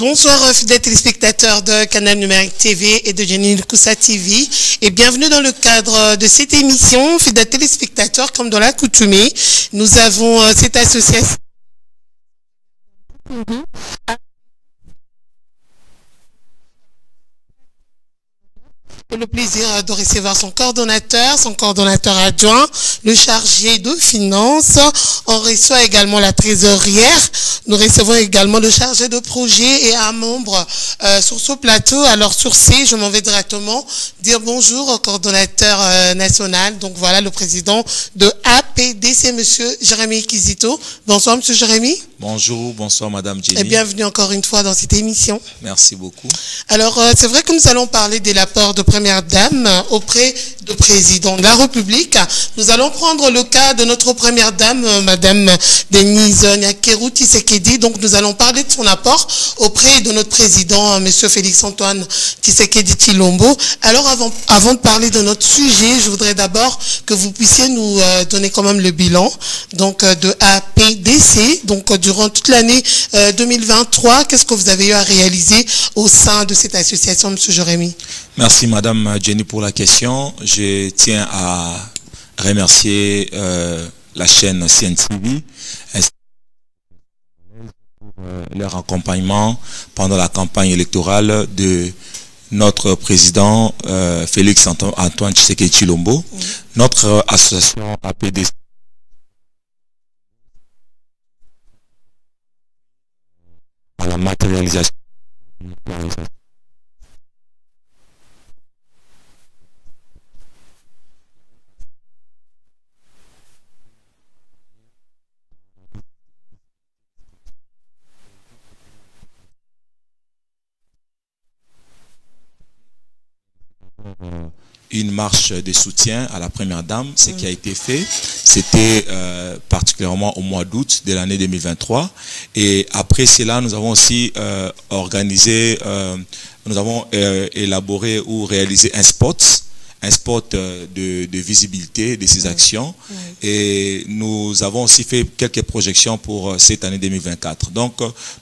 Bonsoir fidèles téléspectateurs de Canal Numérique TV et de Jenny Koussa TV et bienvenue dans le cadre de cette émission. Fidèles téléspectateurs, comme dans l'accoutumée, nous avons cette association. Le plaisir de recevoir son coordonnateur adjoint, le chargé de finances. On reçoit également la trésorière. Nous recevons également le chargé de projet et un membre sur ce plateau. Alors sur C, je m'en vais directement dire bonjour au coordonnateur national. Donc voilà le président de APDC, monsieur Jérémy Kizito. Bonsoir monsieur Jérémy. Bonjour, bonsoir madame Jenny. Et bienvenue encore une fois dans cette émission. Merci beaucoup. Alors c'est vrai que nous allons parler de l'apport de première dame auprès du président de la République. Nous allons prendre le cas de notre première dame, madame Denise Nyakeru Tshisekedi. Donc nous allons parler de son apport auprès de notre président, monsieur Félix Antoine Tshisekedi Tshilombo. Alors avant de parler de notre sujet, je voudrais d'abord que vous puissiez nous donner quand même le bilan donc de APDC. Donc durant toute l'année 2023, qu'est-ce que vous avez eu à réaliser au sein de cette association, monsieur Jérémy? Merci madame Jenny pour la question. Je tiens à remercier la chaîne CNTV pour leur accompagnement pendant la campagne électorale de notre président Félix Antoine Tshisekedi Tshilombo. Notre association APDC à la matérialisation une marche de soutien à la première dame, ce qui a été fait. C'était particulièrement au mois d'août de l'année 2023. Et après cela, nous avons aussi nous avons élaboré ou réalisé un spot de visibilité de ces actions. Et nous avons aussi fait quelques projections pour cette année 2024. Donc,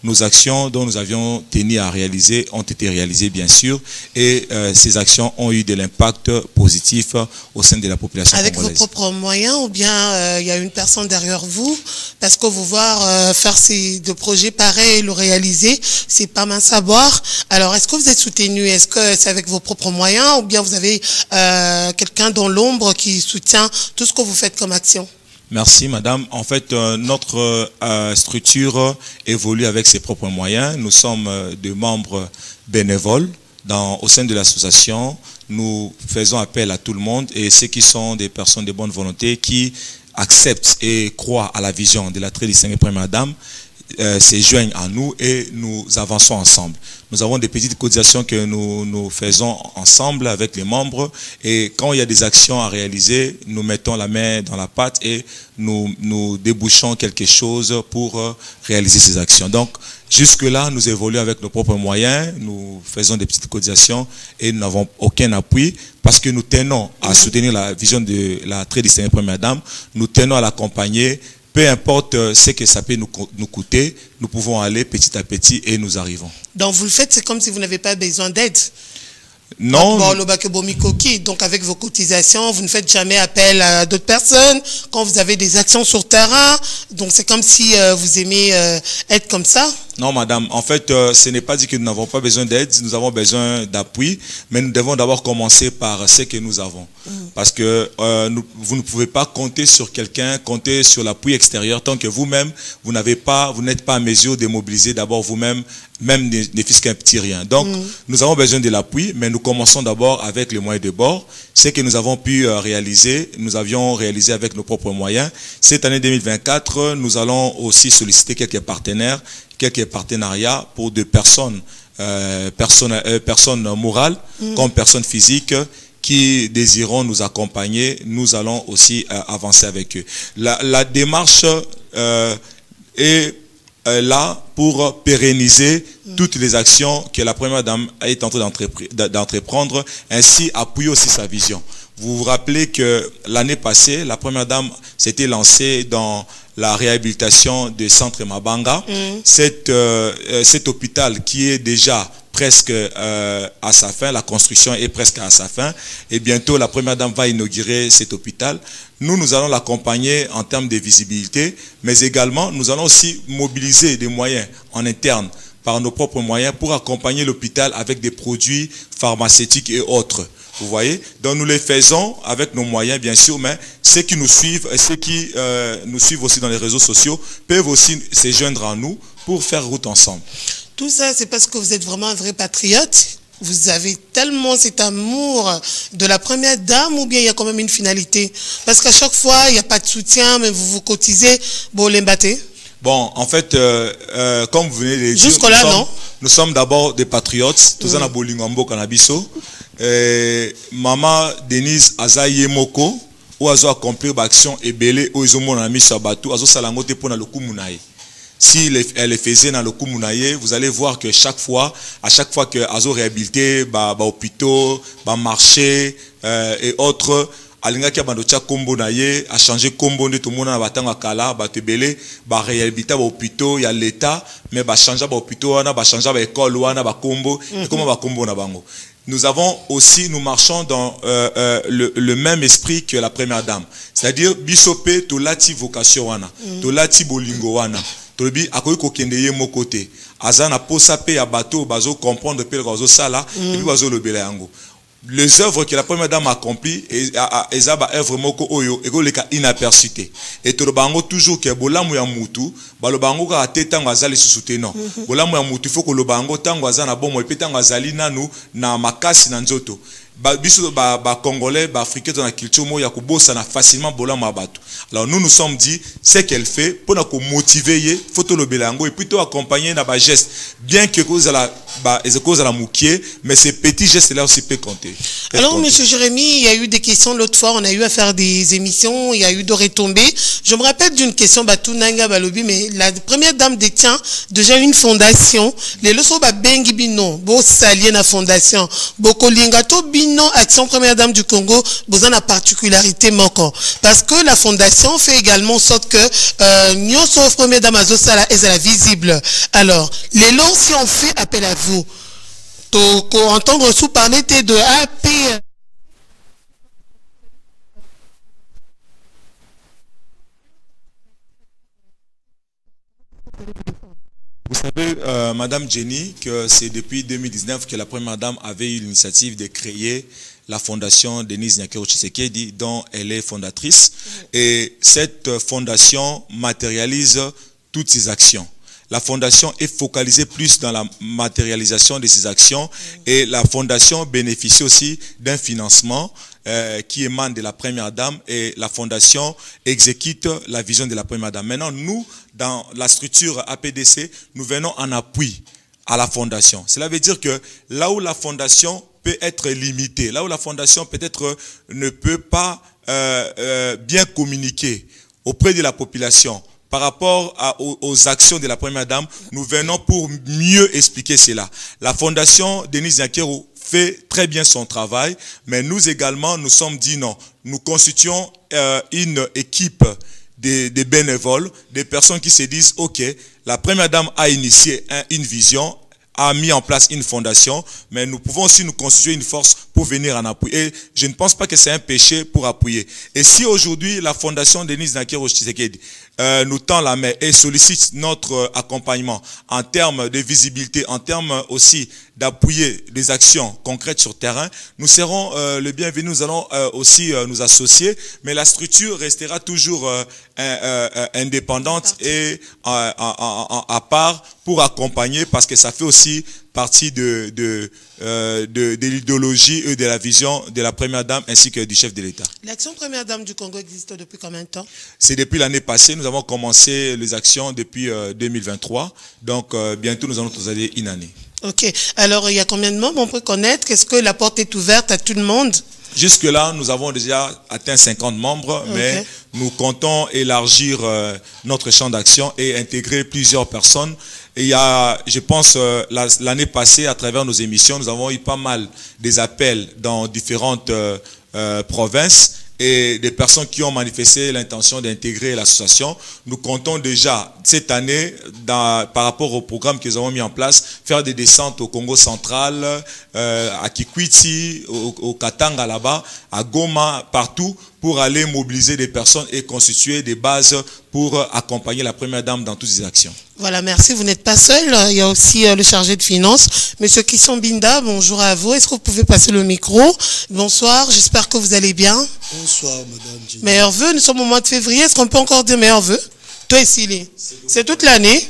nos actions dont nous avions tenu à réaliser ont été réalisées, bien sûr, et ces actions ont eu de l'impact positif au sein de la population congolaise. Avec vos propres moyens ou bien il y a une personne derrière vous? Parce que vous voir faire de projets pareils et le réaliser, c'est pas mince à boire. Alors, est-ce que vous êtes soutenu? Est-ce que c'est avec vos propres moyens ou bien vous avez quelqu'un dans l'ombre qui soutient tout ce que vous faites comme action? Merci madame. En fait, notre structure évolue avec ses propres moyens. Nous sommes des membres bénévoles au sein de l'association. Nous faisons appel à tout le monde et ceux qui sont des personnes de bonne volonté qui acceptent et croient à la vision de la très distinguée première dame se joignent à nous et nous avançons ensemble. Nous avons des petites cotisations que nous faisons ensemble avec les membres et quand il y a des actions à réaliser, nous mettons la main dans la pâte et nous débouchons quelque chose pour réaliser ces actions. Donc, jusque-là, nous évoluons avec nos propres moyens, nous faisons des petites cotisations et nous n'avons aucun appui parce que nous tenons à soutenir la vision de la très distinguée première dame, nous tenons à l'accompagner. Peu importe ce que ça peut nous coûter, nous pouvons aller petit à petit et nous arrivons. Donc vous le faites, c'est comme si vous n'avez pas besoin d'aide? Non. Donc avec vos cotisations, vous ne faites jamais appel à d'autres personnes quand vous avez des actions sur terrain. Donc c'est comme si vous aimez être comme ça? Non, madame. En fait, ce n'est pas dit que nous n'avons pas besoin d'aide. Nous avons besoin d'appui. Mais nous devons d'abord commencer par ce que nous avons. Parce que vous ne pouvez pas compter sur quelqu'un, compter sur l'appui extérieur tant que vous-même, vous n'êtes pas à mesure de mobiliser d'abord vous-même, même ne fût-ce qu'un petit rien. Donc, nous avons besoin de l'appui, mais nous commençons d'abord avec les moyens de bord. Ce que nous avons pu réaliser, nous avions réalisé avec nos propres moyens. Cette année 2024, nous allons aussi solliciter quelques partenariats pour des personnes morales comme personnes physiques qui désiront nous accompagner. Nous allons aussi avancer avec eux. La démarche est là pour pérenniser toutes les actions que la première dame est en train d'entreprendre, ainsi appuyer aussi sa vision. Vous vous rappelez que l'année passée, la première dame s'était lancée dans la réhabilitation du centre Mabanga. Cet hôpital qui est déjà presque à sa fin, la construction est presque à sa fin, et bientôt la première dame va inaugurer cet hôpital. Nous allons l'accompagner en termes de visibilité, mais également nous allons aussi mobiliser des moyens en interne par nos propres moyens pour accompagner l'hôpital avec des produits pharmaceutiques et autres. Vous voyez? Donc nous les faisons avec nos moyens, bien sûr, mais ceux qui nous suivent et ceux qui nous suivent aussi dans les réseaux sociaux peuvent aussi se joindre à nous pour faire route ensemble. Tout ça, c'est parce que vous êtes vraiment un vrai patriote. Vous avez tellement cet amour de la première dame, ou bien il y a quand même une finalité? Parce qu'à chaque fois, il n'y a pas de soutien, mais vous vous cotisez. Bon, l'embatté. Bon, en fait, comme vous venez de le dire, jusque-là, non? Nous sommes d'abord des patriotes. Tous en Abolingambo Kanabiso. Maman Denise Azaye Moko, ou azo accomplir l'action et belé, ou isomo na mis sabatu, azo salangote pour na le kumunaye. Si elle le faisait dans le Kumunaye, vous allez voir que à chaque fois que Azo réhabilité, hôpitaux, marché et autres, alinga kia bandocha kombo naye, a changé kombo de tout le monde na batanga kala, batebele, réhabilité hôpitaux, il y a l'État, mais changer hôpitaux, changer école, kombo, et comment kombo na bango. Nous avons aussi, nous marchons dans le même esprit que la première dame. C'est-à-dire, bisope, tolati vocation wana, tolati bolingo wana. Tolobi akoyi kokendeye mo côté azana posa pe ya bateau bazo comprendre pe bazo sala et puis bazo lobela yango. Les œuvres que la première dame a accompli ezaba œuvre moko oyo ekoleka inaperçuté et tolobango toujours que bolamu ya mutu balobango ka tetango azali soutenant bolamu ya mutu faut que lobango tango azana bomo pe tango azali nanu na makasi na nzoto biso congolais africains dans la culture mo ya kobosa na facilement bolamu abatu. Alors nous nous sommes dit ce qu'elle fait pour nous motiver photo le belango et plutôt accompagner na ba geste bien que cause à la moukier mais ces petits gestes là aussi peut compter. Alors monsieur Jérémy, il y a eu des questions l'autre fois, on a eu à faire des émissions, il y a eu de retombées. Je me rappelle d'une question Batunanga Balobi, mais la première dame détient déjà une fondation. Les loso ba bengi bino bo salier na fondation boko lingato bino action première dame du Congo besoin la particularité manquant parce que la fondation fait également en sorte que nous sommes première dame azosala est la visible. Alors les lots si on fait appel à vous entendre sous parler de AP. Vous savez, Madame Jenny, que c'est depuis 2019 que la première dame avait eu l'initiative de créer la fondation Denise Nyakero Tshisekedi, dont elle est fondatrice. Et cette fondation matérialise toutes ses actions. La fondation est focalisée plus dans la matérialisation de ses actions et la fondation bénéficie aussi d'un financement qui émane de la première dame et la fondation exécute la vision de la première dame. Maintenant, nous, dans la structure APDC, nous venons en appui à la fondation. Cela veut dire que là où la fondation peut être limitée, là où la fondation peut-être ne peut pas bien communiquer auprès de la population, par rapport aux actions de la première dame, nous venons pour mieux expliquer cela. La fondation Denise Nyakero fait très bien son travail, mais nous également, nous sommes dit non. Nous constituons une équipe de bénévoles, des personnes qui se disent, ok, la première dame a initié une vision, a mis en place une fondation, mais nous pouvons aussi nous constituer une force pour venir en appui. Et je ne pense pas que c'est un péché pour appuyer. Et si aujourd'hui la fondation Denise Nyakero Tshisekedi nous tend la main et sollicite notre accompagnement en termes de visibilité, en termes aussi d'appuyer des actions concrètes sur terrain, nous serons le bienvenu. Nous allons aussi nous associer, mais la structure restera toujours indépendante et à part pour accompagner, parce que ça fait aussi partie de l'idéologie et de la vision de la première dame ainsi que du chef de l'État. L'action première dame du Congo existe depuis combien de temps? C'est depuis l'année passée. Nous avons commencé les actions depuis 2023. Donc bientôt nous allons aller une année. Ok. Alors il y a combien de membres on peut connaître? Est-ce que la porte est ouverte à tout le monde? Jusque-là, nous avons déjà atteint 50 membres, mais nous comptons élargir notre champ d'action et intégrer plusieurs personnes. Et il y a, je pense, l'année passée, à travers nos émissions, nous avons eu pas mal des appels dans différentes provinces. et des personnes qui ont manifesté l'intention d'intégrer l'association. Nous comptons déjà cette année, par rapport au programme que nous avons mis en place, faire des descentes au Congo central, à Kikwiti, au Katanga là-bas, à Goma, partout, pour aller mobiliser des personnes et constituer des bases pour accompagner la première dame dans toutes ces actions. Voilà, merci. Vous n'êtes pas seul. Il y a aussi le chargé de finances, Monsieur Kisson Binda. Bonjour à vous. Est-ce que vous pouvez passer le micro? Bonsoir. J'espère que vous allez bien. Bonsoir, madame. Meilleurs vœux. Nous sommes au mois de février. Est-ce qu'on peut encore dire meilleurs vœux? Toi et Silly. C'est toute l'année.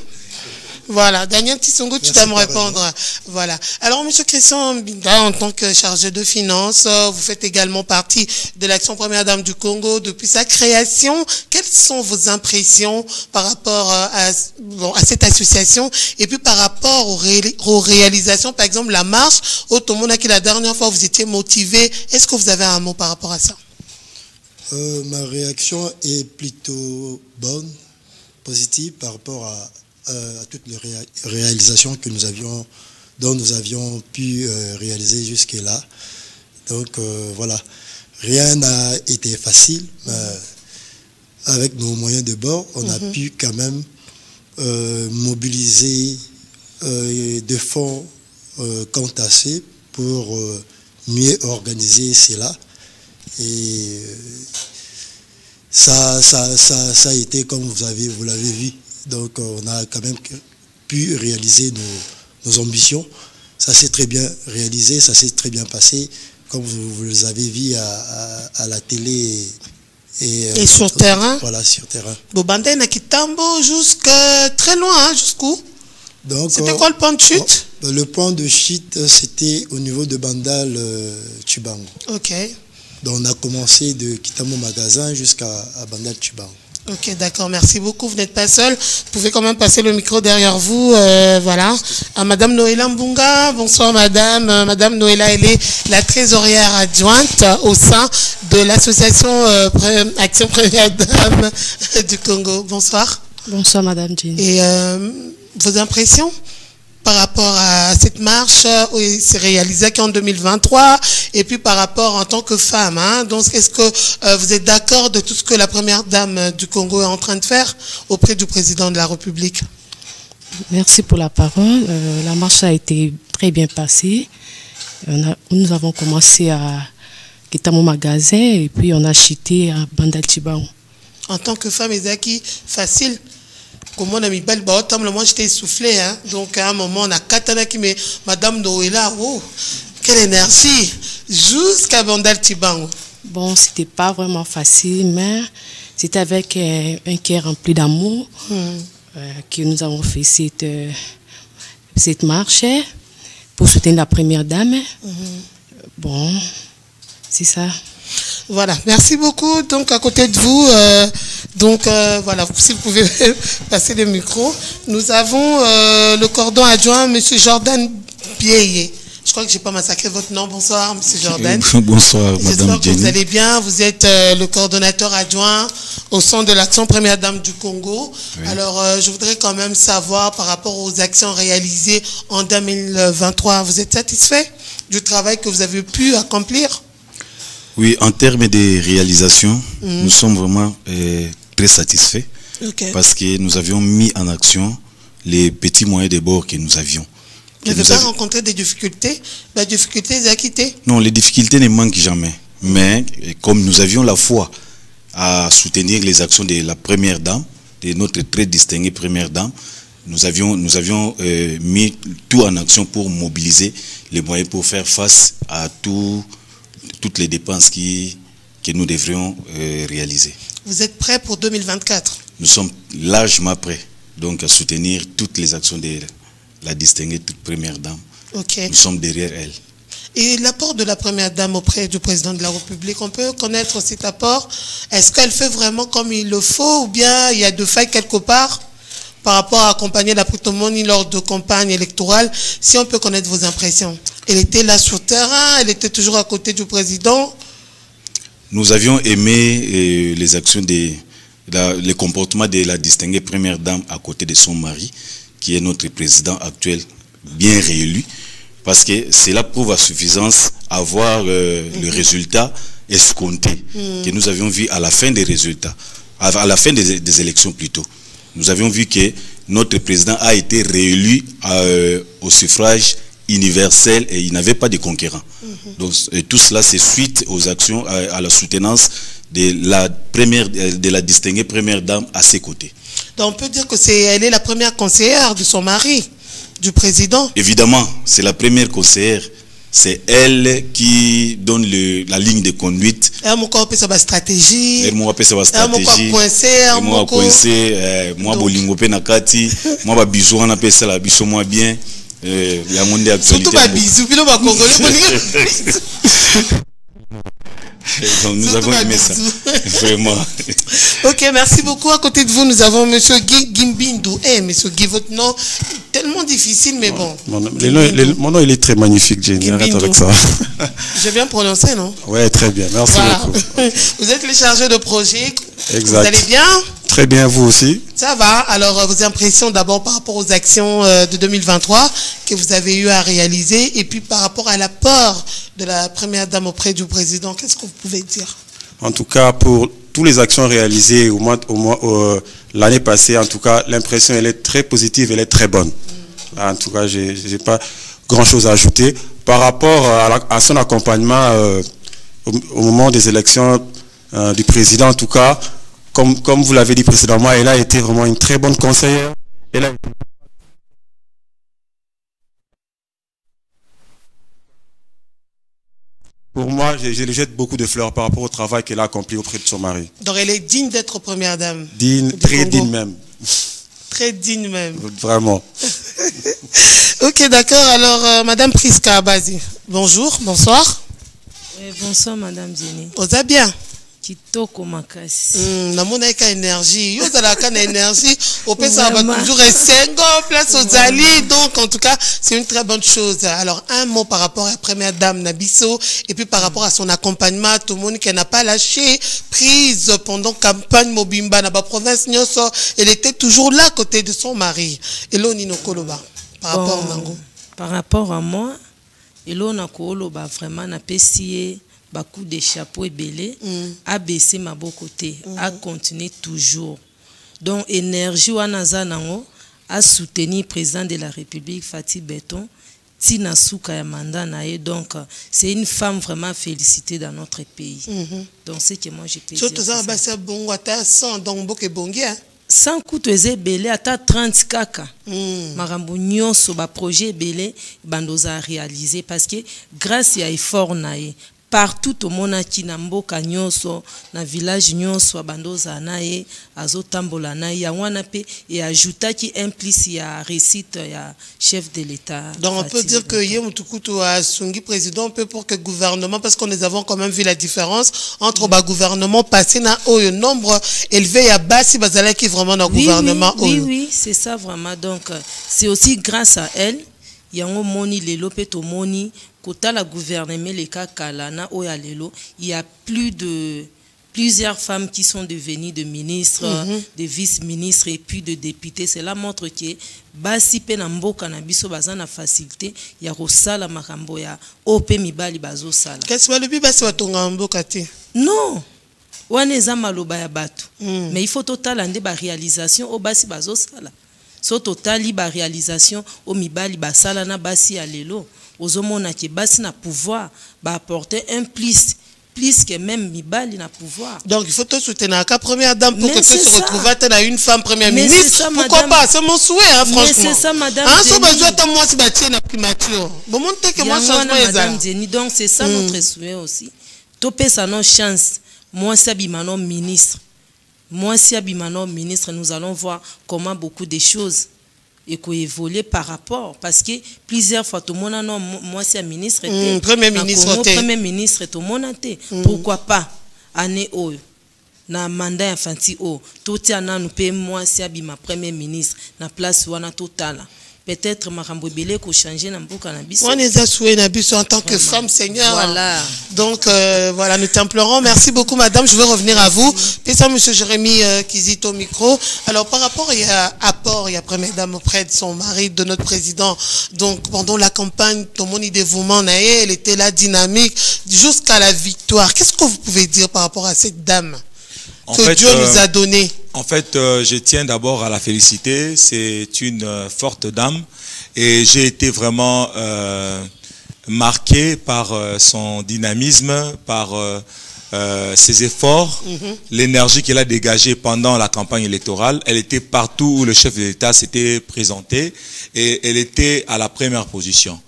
Voilà, Daniel Tissongo, tu dois me répondre. Voilà. Alors, M. Christian Binda, en tant que chargé de finances, vous faites également partie de l'Action Première Dame du Congo depuis sa création. Quelles sont vos impressions par rapport à cette association et puis par rapport aux réalisations, par exemple la marche au Tomonaki, la dernière fois vous étiez motivé. Est-ce que vous avez un mot par rapport à ça? Ma réaction est plutôt bonne, positive par rapport à toutes les réalisations que dont nous avions pu réaliser jusque-là. Donc voilà, rien n'a été facile, mais avec nos moyens de bord, on a pu quand même mobiliser des fonds compte assez pour mieux organiser cela. Et ça a été comme vous l'avez vu. Donc on a quand même pu réaliser nos ambitions. Ça s'est très bien réalisé, ça s'est très bien passé, comme vous les avez vu à la télé et sur terrain. Voilà, sur terrain. Bobanda na Kitambo jusqu'à très loin, hein, jusqu'où? C'était quoi le point de chute? Le point de chute, c'était au niveau de Bandal Tubango. Ok. Donc on a commencé de Kitambo Magasin jusqu'à Bandal Tubango. Ok, d'accord, merci beaucoup. Vous n'êtes pas seul. Vous pouvez quand même passer le micro derrière vous. Voilà. À Madame Noéla Mbunga. Bonsoir, Madame. Madame Noéla, elle est la trésorière adjointe au sein de l'association Action Première Dame du Congo. Bonsoir. Bonsoir, Madame Jean. Et vos impressions par rapport à cette marche, c'est réalisé qu'en 2023, et puis par rapport en tant que femme, hein, donc est-ce que vous êtes d'accord de tout ce que la première dame du Congo est en train de faire auprès du président de la République? Merci pour la parole. La marche a été très bien passée. Nous avons commencé à Kitamo Magasin et puis on a chuté à Bandal-Tibao. En tant que femme, Ezaki, facile? Comme on a mis belle moi j'étais essoufflé, hein. Donc à un moment on a katana qui met Madame Noéla, oh, quelle énergie, jusqu'à Bandal-Tibao. Bon, c'était pas vraiment facile, mais c'était avec un cœur rempli d'amour que nous avons fait cette marche pour soutenir la première dame. Bon, c'est ça. Voilà, merci beaucoup. Donc, à côté de vous, voilà, si vous pouvez passer le micro. Nous avons le cordon adjoint, M. Jordan Bieye. Je crois que je n'ai pas massacré votre nom. Bonsoir, M. Jordan. Bonsoir, Madame Jenny. J'espère que vous allez bien. Vous êtes le coordonnateur adjoint au sein de l'Action Première Dame du Congo. Oui. Alors, je voudrais quand même savoir par rapport aux actions réalisées en 2023, vous êtes satisfait du travail que vous avez pu accomplir? Oui, en termes de réalisation, nous sommes vraiment très satisfaits parce que nous avions mis en action les petits moyens de bord que nous avions. Vous n'avez pas rencontré des difficultés? Les difficultés, les acquittés? Non, les difficultés ne manquent jamais. Mais comme nous avions la foi à soutenir les actions de la première dame, de notre très distinguée première dame, nous avions mis tout en action pour mobiliser les moyens pour faire face à toutes les dépenses que nous devrions réaliser. Vous êtes prêts pour 2024? Nous sommes largement prêts donc, à soutenir toutes les actions de la distinguée première dame. Nous sommes derrière elle. Et l'apport de la première dame auprès du président de la République, on peut connaître cet apport? Est-ce qu'elle fait vraiment comme il le faut ou bien il y a de failles quelque part par rapport à accompagner la Pritomonie lors de campagne électorale? Si on peut connaître vos impressions. Elle était là sur terrain, elle était toujours à côté du président. Nous avions aimé les actions, le comportement de la distinguée première dame à côté de son mari, qui est notre président actuel, bien réélu, parce que cela prouve à suffisance avoir le résultat escompté que nous avions vu à la fin des résultats, à la fin des élections plutôt. Nous avions vu que notre président a été réélu au suffrage universel et il n'avait pas de concurrent. Donc tout cela c'est suite aux actions, à la soutenance de la distinguée première dame à ses côtés. Donc on peut dire que elle est la première conseillère de son mari, du président. Évidemment, c'est la première conseillère. C'est elle qui donne la ligne de conduite. Elle m'a coupé sa stratégie. Elle m'a sa stratégie. Elle m'a coincé. Moi, bolingo pe nakati. Moi, ba bisou on appelle ça la bisou moi bien. La monde actualité. Surtout ba bisou, puis le ba congolais. Donc nous avons aimé ça. Vraiment. Ok, merci beaucoup. À côté de vous, nous avons Monsieur Guy Gimbindu. Monsieur Guy, votre nom est tellement difficile, mais bon. Mon nom, il est très magnifique, Jenny. Arrête avec ça. J'ai bien prononcé, non? Oui, très bien. Merci beaucoup. Vous êtes le chargé de projet. Exact. Vous allez bien? Très bien, vous aussi? Ça va. Alors, vos impressions d'abord par rapport aux actions de 2023 que vous avez eu à réaliser et puis par rapport à l'apport de la première dame auprès du président, qu'est-ce que vous pouvez dire? En tout cas, pour toutes les actions réalisées l'année passée, en tout cas, l'impression elle est très positive, elle est très bonne. En tout cas, j'ai pas grand-chose à ajouter. Par rapport à son accompagnement au moment des élections du président, en tout cas, comme vous l'avez dit précédemment, elle a été vraiment une très bonne conseillère. Elle a été... Pour moi, je lui jette beaucoup de fleurs par rapport au travail qu'elle a accompli auprès de son mari. Donc elle est digne d'être première dame. Digne, très digne même. Très digne même. Vraiment. Ok, d'accord. Alors, Madame Priska Abazi, bonjour, bonsoir. Bonsoir, Madame Jenny. Vous allez bien? Kitoko makasi. Namona eka énergie. Yo zala kana énergie. Au pire, ça va toujours rester place aux alliés. Donc, en tout cas, c'est une très bonne chose. Alors, un mot par rapport à la première dame Nabiso et puis par rapport à son accompagnement, tout le monde qui n'a pas lâché prise pendant campagne Mobimba dans la province Nyoso. Elle était toujours là à côté de son mari. Et là, Nino Koloba. Par rapport à Nango. Par rapport à moi, et là, on a Koloba vraiment na pessier. Beaucoup de chapeaux et belé, a baissé ma beau côté, a continué toujours. Donc, énergie Wanazanango a soutenu le président de la République, Fatih Beton, Tina Souka Yamanda Nae. Donc, c'est une femme vraiment félicitée dans notre pays. Donc, c'est que moi, j'ai plaisir. Surtout ça, c'est bon, à 100, donc, beaucoup bon, sans coup de belé, à 30 kaka. Marambo nyonso, ba projet belé, bandoza réalisé parce que grâce à effort nae, partout au monde qui na mboka nyonso na village nyonso bandoza nae azotambola nae ya wana pe et ajouta qui implique ya récite ya chef de l'État. Donc on peut dire que Yemutukutu a sungi président un peu pour que gouvernement, parce que nous avons quand même vu la différence entre le gouvernement passé na oyo nombre élevé à Bassi Bazala qui vraiment dans gouvernement oyo. Oui, c'est ça vraiment. Donc c'est aussi grâce à elle yango moni lelo pe to moni kota la gouvernement les kakalana oya lelo, il y a plusieurs femmes qui sont devenues de ministres, de vice-ministres et puis de députés. Cela montre que basi pe na mboka na biso bazana facilité ya kosala makambo ya ope mibali bazo sala. Qu'est-ce que le basi batonga mboka te? Non. Wana eza maloba ya bato. Mais il faut total ande ba réalisation o basi bazo sala. So total ba réalisation o mibali basala na basi ya lelo. Ozomona ke basi na pouvoir ba apporter un plus que même mibali na pouvoir. Donc il faut te soutenir la première dame pour que tu se retrouves à une femme première ministre. Pourquoi pas? C'est mon souhait, hein, franchement. Mais c'est ça, madame. Moi, c'est bâti na primature. Bon, montre que moi, madame Jenny. Donc c'est ça notre souhait aussi. Topé ça nos chances. Moi, c'est Bimano ministre. Moi, c'est Bimano ministre. Nous allons voir comment beaucoup de choses et évoluer par rapport, parce que plusieurs fois tout le monde non moi c'est un ministre premier ministre tout le monde pourquoi pas année o na mandat infantile o tout na nous paye moi c'est ma premier ministre na place wana totala peut-être makambo belé ko changer na mboka na biso. On les a souhaité Nabiso en tant que femme Seigneur. Voilà. Donc voilà, nous t'implorons. Merci beaucoup madame, je vais revenir à vous. Et ça monsieur Jérémy Kizito au micro. Alors par rapport il y a apport, il y a première dame auprès de son mari, de notre président. Donc pendant la campagne, ton mon dévouement elle était là dynamique jusqu'à la victoire. Qu'est-ce que vous pouvez dire par rapport à cette dame que Dieu nous a donnée? En fait, je tiens d'abord à la féliciter. C'est une forte dame et j'ai été vraiment marqué par son dynamisme, par ses efforts, l'énergie qu'elle a dégagée pendant la campagne électorale. Elle était partout où le chef de l'État s'était présenté et elle était à la première position.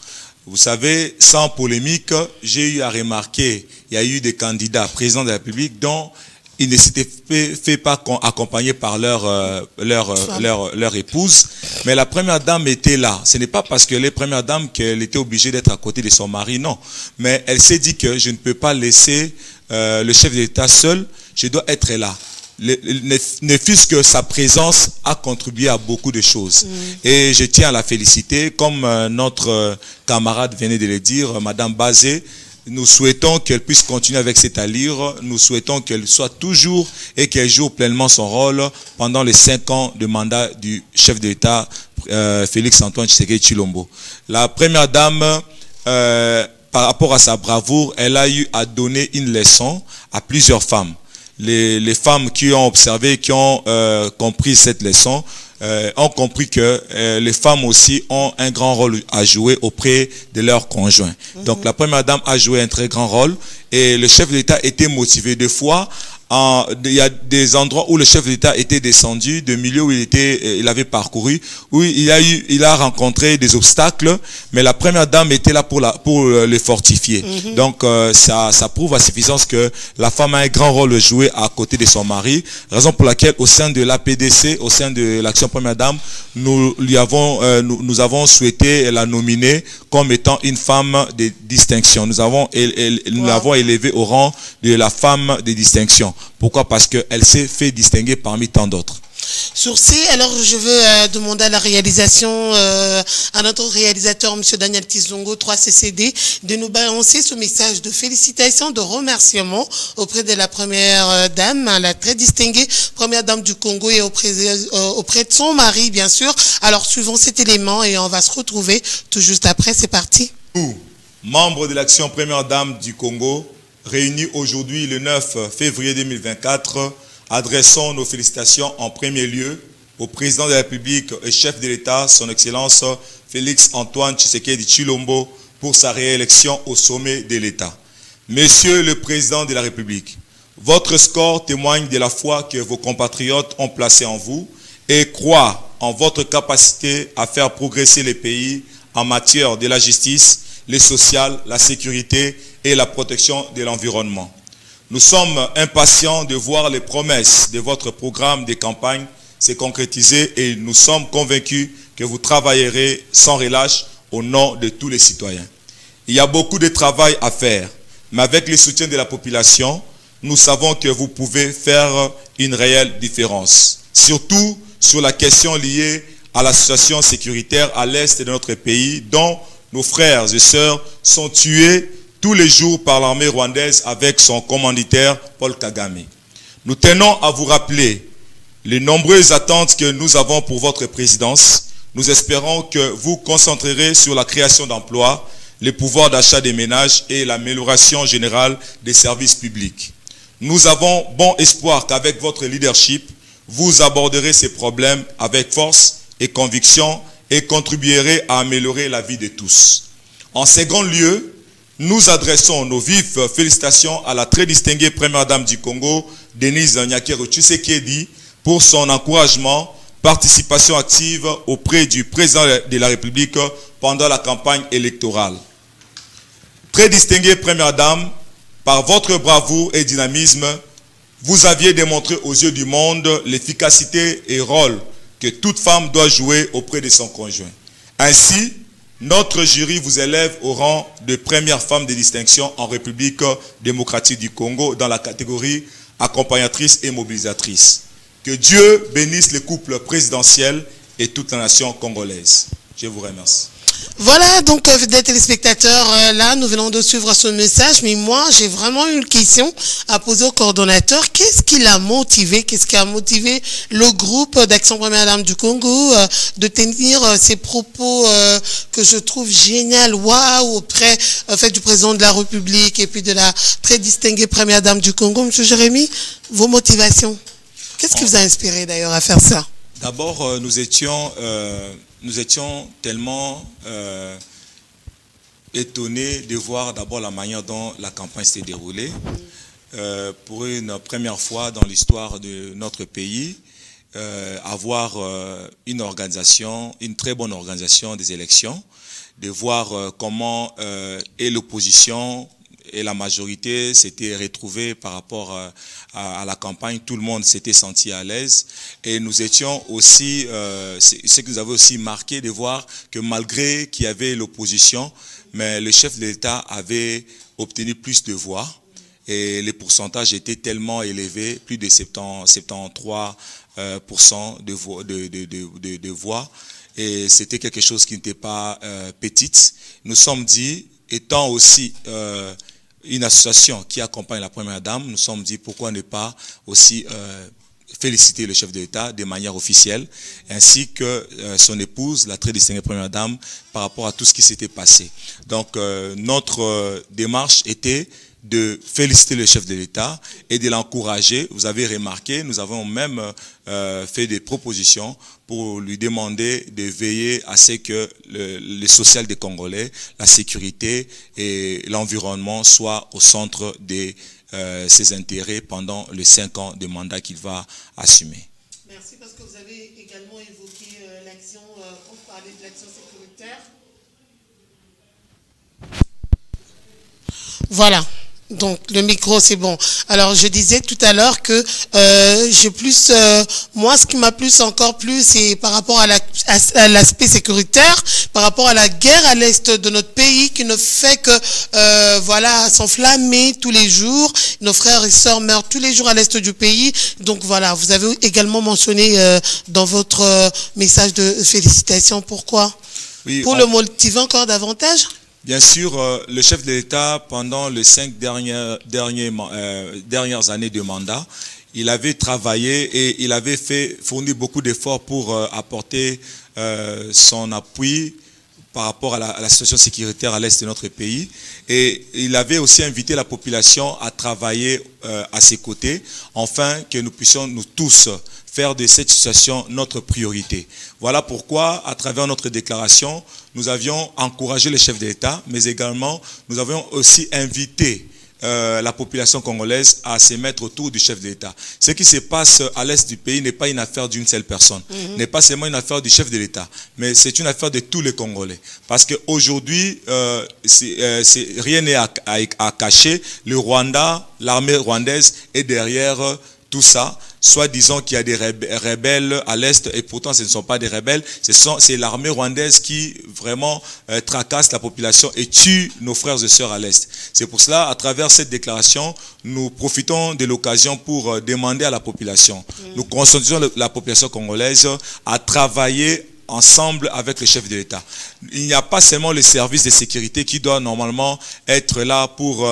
Vous savez, sans polémique, j'ai eu à remarquer, il y a eu des candidats présidents de la République dont ils ne s'étaient fait pas accompagner par leur épouse, mais la première dame était là. Ce n'est pas parce que les premières dames qu'elle était obligée d'être à côté de son mari, non. Mais elle s'est dit que je ne peux pas laisser le chef de l'État seul, je dois être là. Ne fût-ce que sa présence a contribué à beaucoup de choses. Et je tiens à la féliciter, comme notre camarade venait de le dire, Madame Bazé. Nous souhaitons qu'elle puisse continuer avec cette allure. Nous souhaitons qu'elle soit toujours et qu'elle joue pleinement son rôle pendant les 5 ans de mandat du chef de l'État, Félix Antoine Tshisekedi Tshilombo. La première dame, par rapport à sa bravoure, elle a eu à donner une leçon à plusieurs femmes. Les femmes qui ont observé, qui ont compris cette leçon, ont compris que les femmes aussi ont un grand rôle à jouer auprès de leurs conjoints. Donc la première dame a joué un très grand rôle et le chef de l'État était motivé. Des fois, il y a des endroits où le chef de l'État était descendu, de milieux où il avait parcouru, où il a rencontré des obstacles, mais la première dame était là pour les fortifier. Donc ça prouve à suffisance que la femme a un grand rôle à jouer à côté de son mari, raison pour laquelle au sein de l'APDC, au sein de l'Action Première Dame, nous avons souhaité la nominer comme étant une femme de distinction. Nous l'avons élevée au rang de la femme de distinction. Pourquoi? Parce qu'elle s'est fait distinguer parmi tant d'autres. Sur ces, alors je veux demander à la réalisation, à notre réalisateur, M. Daniel Tizongo, 3CCD, de nous balancer ce message de félicitations, de remerciements auprès de la première dame, la très distinguée première dame du Congo et auprès de son mari, bien sûr. Alors suivons cet élément et on va se retrouver tout juste après. C'est parti. Nous, membres de l'Action Première Dame du Congo, réunis aujourd'hui le 9 février 2024, adressons nos félicitations en premier lieu au président de la République et chef de l'État, son Excellence Félix Antoine Tshisekedi Tshilombo, pour sa réélection au sommet de l'État. Monsieur le président de la République, votre score témoigne de la foi que vos compatriotes ont placée en vous et croient en votre capacité à faire progresser les pays en matière de la justice, le social, la sécurité et la protection de l'environnement. Nous sommes impatients de voir les promesses de votre programme de campagne se concrétiser et nous sommes convaincus que vous travaillerez sans relâche au nom de tous les citoyens. Il y a beaucoup de travail à faire, mais avec le soutien de la population, nous savons que vous pouvez faire une réelle différence. Surtout sur la question liée à la situation sécuritaire à l'est de notre pays, dont nos frères et sœurs sont tués tous les jours par l'armée rwandaise avec son commanditaire Paul Kagame. Nous tenons à vous rappeler les nombreuses attentes que nous avons pour votre présidence. Nous espérons que vous concentrerez sur la création d'emplois, le pouvoir d'achat des ménages et l'amélioration générale des services publics. Nous avons bon espoir qu'avec votre leadership, vous aborderez ces problèmes avec force et conviction et contribuerez à améliorer la vie de tous. En second lieu, nous adressons nos vives félicitations à la très distinguée première dame du Congo, Denise Nyakero Tshisekedi, pour son encouragement, participation active auprès du président de la République pendant la campagne électorale. Très distinguée première dame, par votre bravoure et dynamisme, vous aviez démontré aux yeux du monde l'efficacité et rôle que toute femme doit jouer auprès de son conjoint. Ainsi, notre jury vous élève au rang de première femme de distinction en République démocratique du Congo dans la catégorie accompagnatrice et mobilisatrice. Que Dieu bénisse le couple présidentiel et toute la nation congolaise. Je vous remercie. Voilà, donc des téléspectateurs, là, nous venons de suivre ce message, mais moi, j'ai vraiment une question à poser au coordonnateur. Qu'est-ce qui l'a motivé, qu'est-ce qui a motivé le groupe d'Action Première Dame du Congo de tenir ces propos que je trouve génial, waouh, auprès du président de la République et puis de la très distinguée Première Dame du Congo. Monsieur Jérémy, vos motivations, qu'est-ce qui vous a inspiré d'ailleurs à faire ça? D'abord, nous étions tellement étonnés de voir d'abord la manière dont la campagne s'est déroulée. Pour une première fois dans l'histoire de notre pays, avoir une organisation, une très bonne organisation des élections, de voir comment et l'opposition et la majorité s'étaient retrouvés par rapport à la campagne. Tout le monde s'était senti à l'aise. Et nous étions aussi, ce que nous avons aussi marqué, de voir que malgré qu'il y avait l'opposition, mais le chef de l'État avait obtenu plus de voix. Et les pourcentages étaient tellement élevés, plus de 73% de voix. Et c'était quelque chose qui n'était pas petite. Nous sommes dit, étant aussi une association qui accompagne la Première Dame, nous sommes dit pourquoi ne pas aussi féliciter le chef de l'État de manière officielle, ainsi que son épouse, la très distinguée Première Dame, par rapport à tout ce qui s'était passé. Donc notre démarche était de féliciter le chef de l'État et de l'encourager. Vous avez remarqué, nous avons même fait des propositions pour lui demander de veiller à ce que le social des Congolais, la sécurité et l'environnement soient au centre de ses intérêts pendant les 5 ans de mandat qu'il va assumer. Merci, parce que vous avez également évoqué l'action, on parlait de l'action sécuritaire. Voilà. Donc le micro c'est bon. Alors je disais tout à l'heure que j'ai plus, moi ce qui m'a plus encore plus, c'est par rapport à l'aspect sécuritaire, par rapport à la guerre à l'est de notre pays qui ne fait que voilà s'enflammer tous les jours. Nos frères et sœurs meurent tous les jours à l'est du pays. Donc voilà, vous avez également mentionné dans votre message de félicitations. Pourquoi? Oui, pour le motiver encore davantage? Bien sûr, le chef de l'État, pendant les 5 dernières années de mandat, il avait travaillé et il avait fourni beaucoup d'efforts pour apporter son appui par rapport à la situation sécuritaire à l'est de notre pays. Et il avait aussi invité la population à travailler à ses côtés, afin que nous puissions nous tous faire de cette situation notre priorité. Voilà pourquoi, à travers notre déclaration, nous avions encouragé le chef de l'État, mais également nous avions aussi invité la population congolaise à se mettre autour du chef de l'État. Ce qui se passe à l'est du pays n'est pas une affaire d'une seule personne, n'est pas seulement une affaire du chef de l'État, mais c'est une affaire de tous les Congolais. Parce qu'aujourd'hui, rien n'est à cacher. Le Rwanda, l'armée rwandaise est derrière tout ça. Soit disons qu'il y a des rebelles à l'Est, et pourtant ce ne sont pas des rebelles, c'est l'armée rwandaise qui vraiment tracasse la population et tue nos frères et sœurs à l'Est. C'est pour cela, à travers cette déclaration, nous profitons de l'occasion pour demander à la population, nous conscientisons la population congolaise à travailler ensemble avec le chef de l'État. Il n'y a pas seulement le service de sécurité qui doit normalement être là pour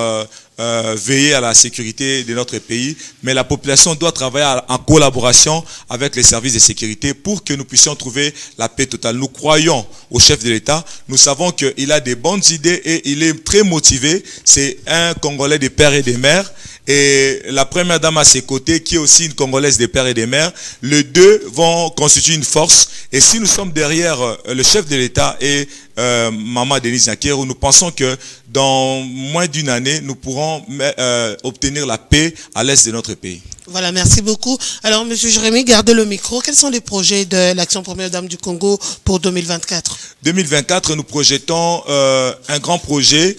veiller à la sécurité de notre pays, mais la population doit travailler en collaboration avec les services de sécurité pour que nous puissions trouver la paix totale. Nous croyons au chef de l'État, nous savons qu'il a des bonnes idées et il est très motivé. C'est un Congolais des pères et des mères. Et la Première Dame à ses côtés, qui est aussi une Congolaise des pères et des mères, les deux vont constituer une force. Et si nous sommes derrière le chef de l'État et Maman Denise Nyakeru, nous pensons que dans moins d'une année, nous pourrons obtenir la paix à l'est de notre pays. Voilà, merci beaucoup. Alors, Monsieur Jérémy, gardez le micro. Quels sont les projets de l'Action Première Dame du Congo pour 2024? 2024, nous projetons un grand projet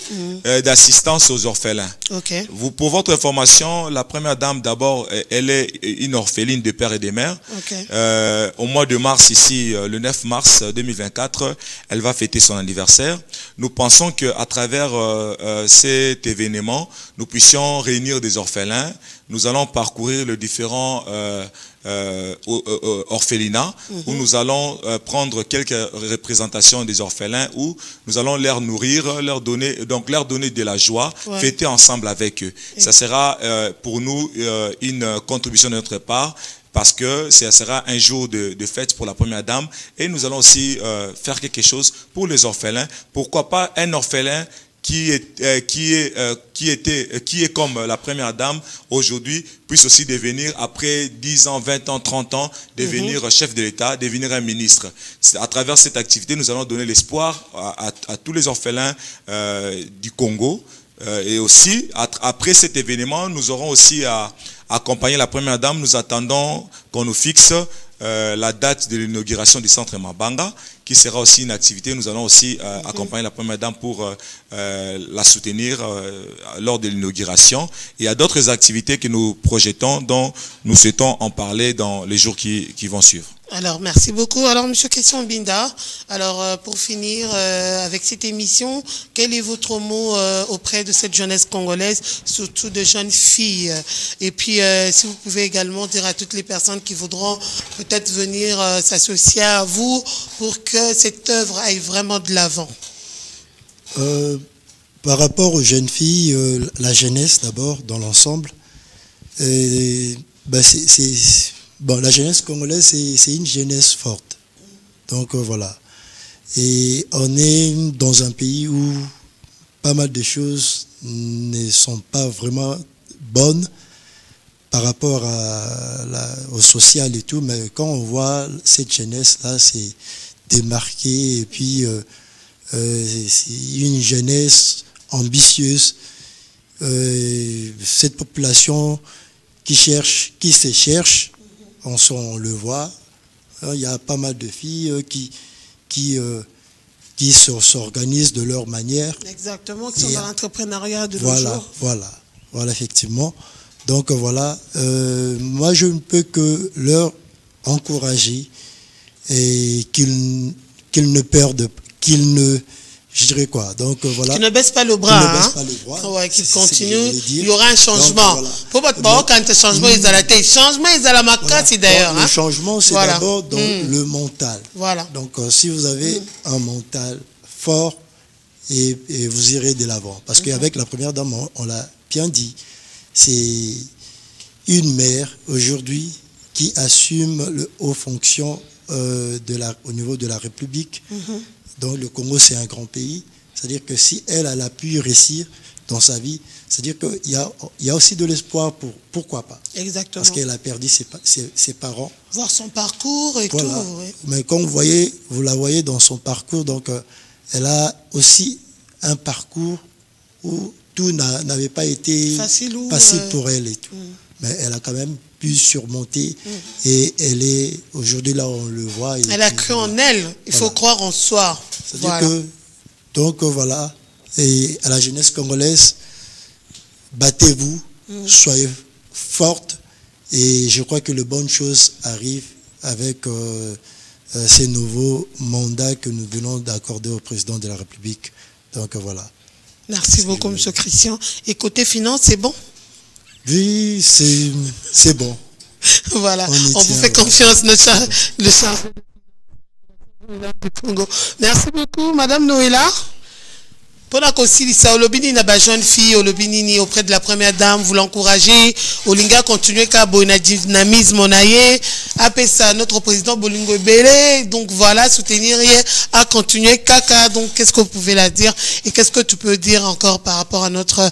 d'assistance aux orphelins. Okay. Pour votre information, la Première Dame, d'abord, elle est une orpheline de pères et de mères. Okay. Au mois de mars, ici, le 9 mars 2024, elle va fêter son anniversaire. Nous pensons qu'à travers cet événement, nous puissions réunir des orphelins, nous allons parcourir les différents orphelinats où nous allons prendre quelques représentations des orphelins où nous allons les nourrir, leur donner de la joie, fêter ensemble avec eux. Ça sera pour nous une contribution de notre part, parce que ça sera un jour de fête pour la première dame, et nous allons aussi faire quelque chose pour les orphelins. Pourquoi pas un orphelin qui est comme la première dame aujourd'hui, puisse aussi devenir, après 10 ans, 20 ans, 30 ans, devenir chef de l'État, devenir un ministre. À travers cette activité, nous allons donner l'espoir à tous les orphelins du Congo. Et aussi, après cet événement, nous aurons aussi à accompagner la première dame. Nous attendons qu'on nous fixe la date de l'inauguration du centre Mabanga, qui sera aussi une activité. Nous allons aussi accompagner la première dame pour la soutenir lors de l'inauguration. Il y a d'autres activités que nous projetons, dont nous souhaitons en parler dans les jours qui vont suivre. Alors, merci beaucoup. Alors, M. Christian Binda, alors pour finir avec cette émission, quel est votre mot auprès de cette jeunesse congolaise, surtout de jeunes filles? Et puis, si vous pouvez également dire à toutes les personnes qui voudront peut-être venir s'associer à vous pour que cette œuvre aille vraiment de l'avant. Par rapport aux jeunes filles, la jeunesse d'abord, dans l'ensemble, bon, la jeunesse congolaise, c'est une jeunesse forte. Donc voilà. Et on est dans un pays où pas mal de choses ne sont pas vraiment bonnes par rapport au social et tout. Mais quand on voit cette jeunesse-là, c'est démarqué. Et puis, c'est une jeunesse ambitieuse. Cette population qui se cherche, on le voit. Il y a pas mal de filles qui s'organisent de leur manière. Exactement, qui sont dans l'entrepreneuriat de nos jours. Voilà, effectivement. Donc voilà, moi je ne peux que leur encourager et qu'ils ne perdent, je dirais quoi. Donc voilà. Qui ne baisse pas le bras. Ouais, qu'ils continuent. Il y aura un changement. Pour votre part, quand le changement est à la tête, changement est à la macate d'ailleurs. Le changement, c'est d'abord dans le mental. Voilà. Donc si vous avez un mental fort, et vous irez de l'avant. Parce qu'avec la première dame, on l'a bien dit, c'est une mère aujourd'hui qui assume le haut fonction au niveau de la République. Donc le Congo, c'est un grand pays. C'est-à-dire que si elle a pu réussir dans sa vie, c'est-à-dire qu'il y a aussi de l'espoir pour pourquoi pas. Exactement. Parce qu'elle a perdu ses parents. Voir son parcours et voilà. tout. Oui. Mais comme vous la voyez dans son parcours, donc elle a aussi un parcours où tout n'avait pas été facile pour elle et tout. Mais elle a quand même pu surmonter et elle est aujourd'hui là, on le voit. Elle a cru en elle. Il faut croire en soi. C'est-à-dire que, donc voilà, et à la jeunesse congolaise, battez-vous, soyez forte, et je crois que les bonnes choses arrivent avec ces nouveaux mandats que nous venons d'accorder au président de la République. Donc voilà. Merci beaucoup, M. Christian. Et côté finance, c'est bon? Oui, c'est bon. Voilà, on vous fait confiance, le charge du Congo. Merci beaucoup, Madame Noëlla. Pour la Kosilisa, Olobini n'a pas jeune fille, Olobini auprès de la première dame, vous l'encouragez, Olinga continuer qu'à bonne dynamisme, on aille, après ça, notre président Bolingo Bélé, donc voilà, soutenir à continuer Kaka, donc qu'est-ce que vous pouvez la dire et qu'est-ce que tu peux dire encore par rapport à notre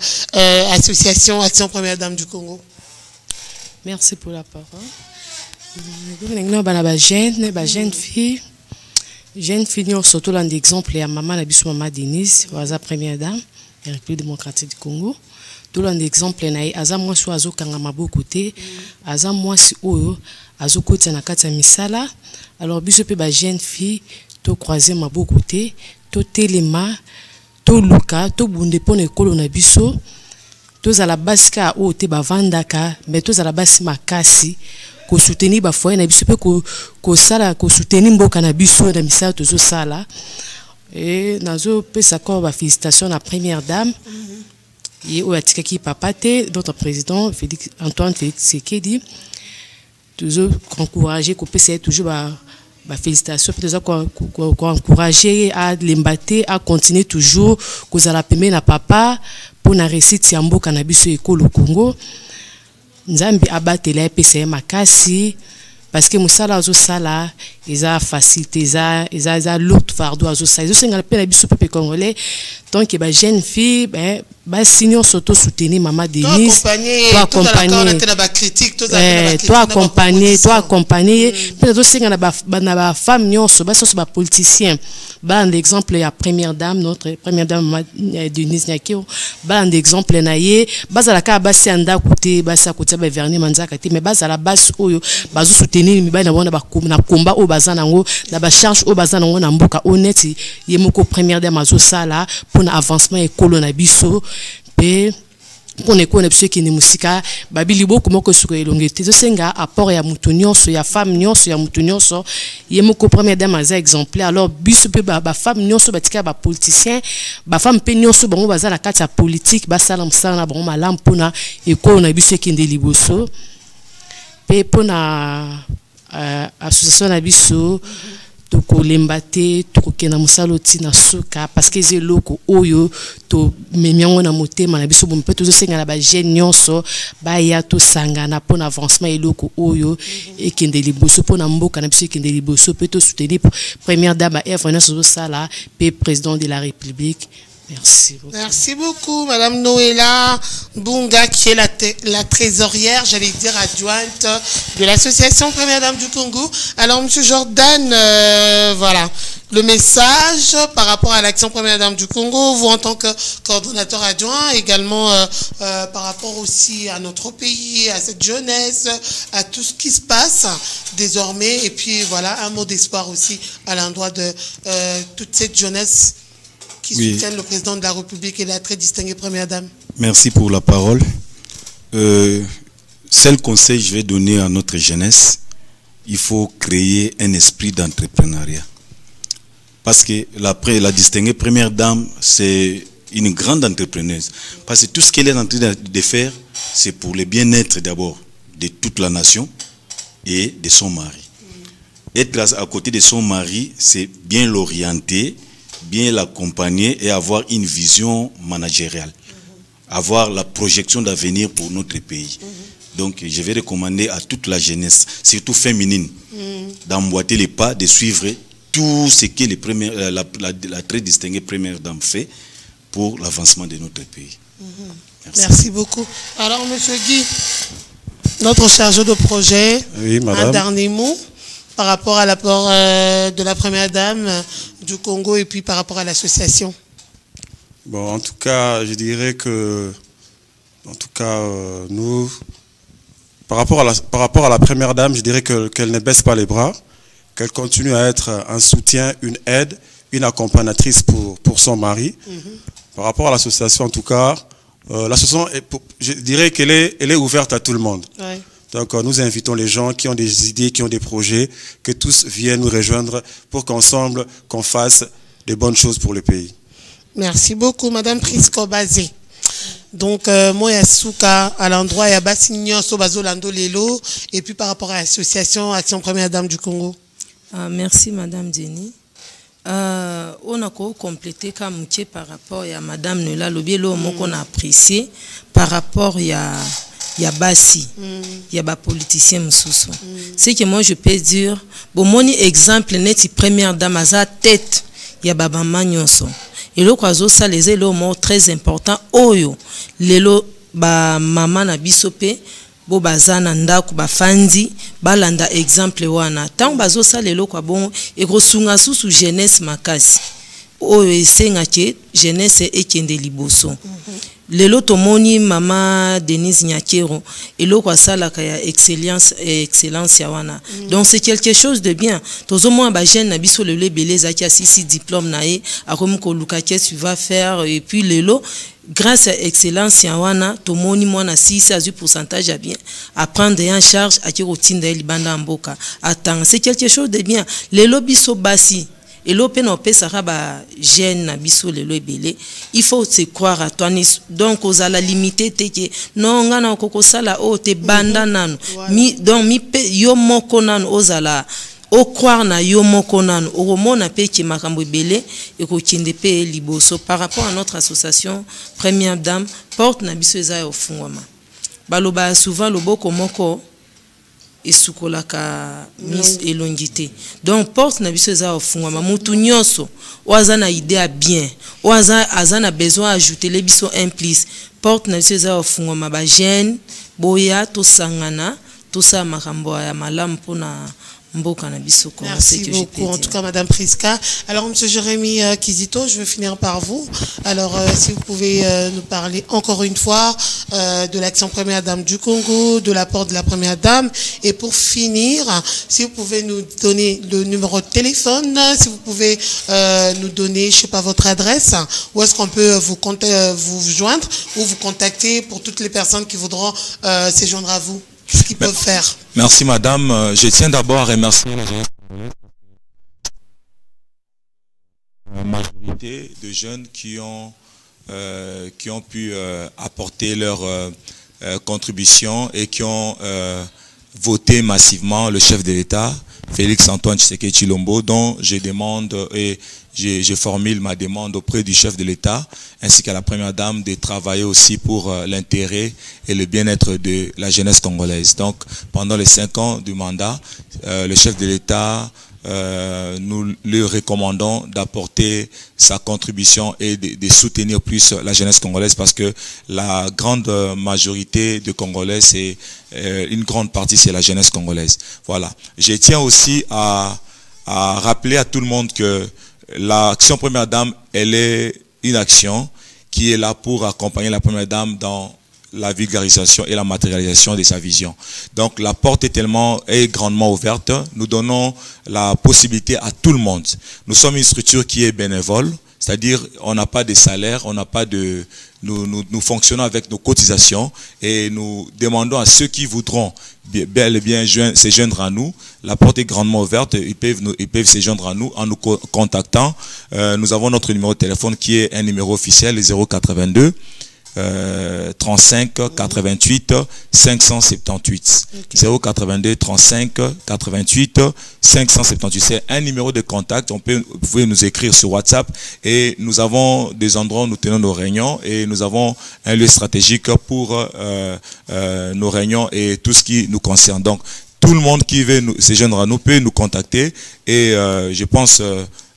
association Action Première Dame du Congo? Merci pour la parole. Jeune fille. Jeune fille, surtout l'un d'exemple, il y a maman Denise, la première dame, la République démocratique du Congo. Tout l'un d'exemple, il y a moi sur Azo Kangama côté, Aza moi si Oyo, Azo côté na kata misala. Alors, biso pe ba jeune fille, to croiser ma côté, to telema, to luka, to bunde pone kolo na biso, to za la basika o te ba vandaka, mais to za la basi makasi. Ko soutenir ba foyer na biso pe ko sala ko soutenir mboka na biso na misala tozo sala et nazo pe sa ko ba félicitations la première dame et au atikaki papa te notre président Antoine Félix Tshisekedi toujours encourager qu'on peut toujours félicitations pour encourager à l'embater à continuer toujours que ça la permet na papa pour na réussite ya mboka na biso ekolo Congo nzambi abatela epesa makasi parce que musala azo sala eza facilité eza l'autre fardeau azo sala zo senga pe na biso peuple congolais donc ba jeune fille ba signor surtout soutenir maman Denise toi accompagner pe zo senga na ba femme nyonso ba so ba politicien ba un exemple ya première dame notre première dame maman Denise Nyakio ba un exemple na ye bazala ka ba senda côté ba sa côté ba Vernier Manzaka te mais bazala bas oyo bazo soutenir mi ba na bona ba combat o bazana ngo na ba charge o bazana ngo na mboka honnête ye moko première dame azo sala pour na avancement ekolo na biso pe pour ne connaître ceux qui ne musika babili beaucoup moko sur elongete zo senga apport ya mutunyoso ya femme nyonso ya mutunyoso ye moko première dame aza exemplaire alors biso pe ba femme nyonso batika ba politicien ba femme pe nyonso bango baza na kati ya politique ba sala msala na bango malam pona ekolo na biso kende liboso pe pona association na biso toko lembate toko kena musalo tina suka parce que ze loko oyo to memiango na motema na biso bompe to senga na ba jeune nyonso ba ya to sangana pona avancement eloko oyo ekende liboso pona mboka na biso ekende liboso pe to soutenir première dame Eve na so sala pe président de la République. Merci beaucoup. Merci beaucoup, Madame Noëlla Bunga, qui est la trésorière, j'allais dire adjointe de l'association Première Dame du Congo. Alors, Monsieur Jordan, voilà, le message par rapport à l'action Première Dame du Congo, vous en tant que coordonnateur adjoint, également par rapport aussi à notre pays, à cette jeunesse, à tout ce qui se passe désormais, et puis voilà, un mot d'espoir aussi à l'endroit de toute cette jeunesse qui soutiennent le président de la République et la très distinguée Première Dame. Merci pour la parole. Seul conseil que je vais donner à notre jeunesse, il faut créer un esprit d'entrepreneuriat. Parce que la distinguée Première Dame, c'est une grande entrepreneuse. Parce que tout ce qu'elle est en train de faire, c'est pour le bien-être d'abord de toute la nation et de son mari. Être à côté de son mari, c'est bien l'orienter, bien l'accompagner et avoir une vision managériale, avoir la projection d'avenir pour notre pays. Donc je vais recommander à toute la jeunesse, surtout féminine, d'emboîter les pas, de suivre tout ce que la très distinguée Première Dame fait pour l'avancement de notre pays. Merci beaucoup. Alors Monsieur Guy, notre chargé de projet, un dernier mot par rapport à l'apport de la Première Dame du Congo et puis par rapport à l'association. Bon, en tout cas, je dirais que, nous, par rapport à la Première Dame, je dirais qu'elle ne baisse pas les bras, qu'elle continue à être un soutien, une aide, une accompagnatrice pour son mari. Par rapport à l'association, en tout cas, l'association, je dirais qu'elle est ouverte à tout le monde. Ouais. Donc nous invitons les gens qui ont des idées, qui ont des projets, que tous viennent nous rejoindre pour qu'ensemble, qu'on fasse de bonnes choses pour le pays. Merci beaucoup, Madame Prisco Bazé. Donc, moi, Yasuka, à l'endroit, il y a Bassignon, Sobazolando, Lelo, et puis par rapport à l'association Action Première Dame du Congo. Merci, Madame Jenny. On a complété comme par rapport à Madame Noëlla Lobielo, qu'on a apprécié par rapport à il y a Bassi, il y a des politiciens moussous. C'est que moi je peux dire, bon, mon exemple net, Première Dame à sa tête, il y a Baba Magnonso. Et le croiseau, ça les est le mot très important. Oyo, lelo ba maman na bisope, bo bazana ndaku ba fandi, ba landa exemple wana. Tant bazo ça lelo kwa bon, et gros sunga sous jeunesse makasi. Oyo esenga ke jeunesse e kende liboso. Lelo tomoni mama Denise Nyakero et lo kwa sala ka ya excellence ya wana. Donc c'est quelque chose de bien. Tozo mo ba jeune na biso lelo beleza ki asisi diplôme na e akomi ko luka ke tu vas faire et puis lelo grâce à excellence ya wana tomoni mwana 6 à 8% à bien apprendre en charge à ki rotinda libanda mboka. Attends, c'est quelque chose de bien. Lelo biso basi et l'opé na opesaka ba jeune na biso lelo ebele, il faut se croire à toi. Donc aux la limité te que non ngana okoko sala o te banda nanu donc mi pe yo moko nanu ozala o croire na yo moko nanu o mona pe ki makambo ebele e ko kinde pe liboso. Par rapport à notre association Première Dame, porte na biso eza yo fungwama baloba souvent loboko moko esukolaka mis elongité. Donc porte na biso eza ofungwama mutu nyonso oaza na idée bien oaza azana besoin ajouter les biso un plus. Porte na biso eza ofungwama ba jeune boya to sangana to sa makambo ya malamu pona mboka na biso. Merci beaucoup en tout cas Madame Priska. Alors Monsieur Jérémy Kizito, je vais finir par vous. Alors si vous pouvez nous parler encore une fois de l'action Première Dame du Congo, de l'apport de la Première Dame, et pour finir, si vous pouvez nous donner le numéro de téléphone, si vous pouvez nous donner, je sais pas, votre adresse, où est-ce qu'on peut vous joindre ou vous contacter pour toutes les personnes qui voudront se joindre à vous. Qu'est-ce qu'ils peuvent faire? Merci madame. Je tiens d'abord à remercier la majorité de jeunes qui ont pu apporter leur contribution et qui ont voté massivement le chef de l'État, Félix Antoine Tshisekedi Tshilombo, dont je demande et je formule ma demande auprès du chef de l'État ainsi qu'à la Première Dame de travailler aussi pour l'intérêt et le bien-être de la jeunesse congolaise. Donc, pendant les 5 ans du mandat, le chef de l'État, nous lui recommandons d'apporter sa contribution et de soutenir plus la jeunesse congolaise parce que la grande majorité de Congolais, c'est une grande partie, c'est la jeunesse congolaise. Voilà. Je tiens aussi à rappeler à tout le monde que l'action Première Dame, elle est une action qui est là pour accompagner la Première Dame dans la vulgarisation et la matérialisation de sa vision. Donc la porte est grandement ouverte. Nous donnons la possibilité à tout le monde. Nous sommes une structure qui est bénévole, c'est-à-dire on n'a pas de salaire, on n'a pas de... Nous fonctionnons avec nos cotisations et nous demandons à ceux qui voudront bel et bien se joindre à nous. La porte est grandement ouverte, ils peuvent se joindre à nous en nous contactant. Nous avons notre numéro de téléphone qui est un numéro officiel, le 082 35 88 578. Okay. 082 35 88 578. C'est un numéro de contact. Vous pouvez nous écrire sur WhatsApp et nous avons des endroits où nous tenons nos réunions et nous avons un lieu stratégique pour nos réunions et tout ce qui nous concerne. Donc, tout le monde qui veut se joindre à nous peut nous contacter et je pense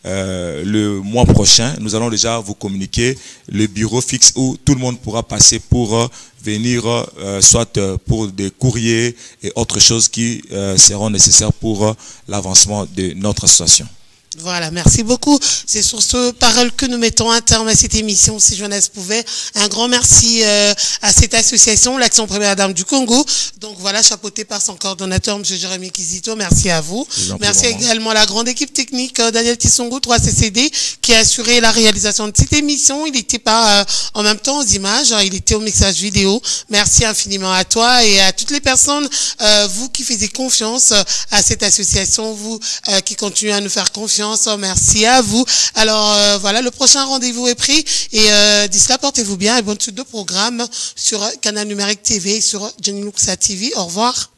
le mois prochain, nous allons déjà vous communiquer le bureau fixe où tout le monde pourra passer pour venir, soit pour des courriers et autres choses qui seront nécessaires pour l'avancement de notre association. Voilà, merci beaucoup. C'est sur ce parole que nous mettons un terme à cette émission, si jeunesse pouvait. Un grand merci à cette association, l'Action Première Dame du Congo. Donc voilà, chapeauté par son coordonnateur, M. Jérémy Kizito. Merci à vous. Merci également à la grande équipe technique, Daniel Tissongo, 3CCD, qui a assuré la réalisation de cette émission. Il n'était pas en même temps aux images, il était au mixage vidéo. Merci infiniment à toi et à toutes les personnes, vous qui faisiez confiance à cette association, vous qui continuez à nous faire confiance. Merci à vous. Alors voilà, le prochain rendez-vous est pris et d'ici là, portez-vous bien et bonne suite de programme sur Canal Numérique TV et sur Jenny Luxa TV. Au revoir.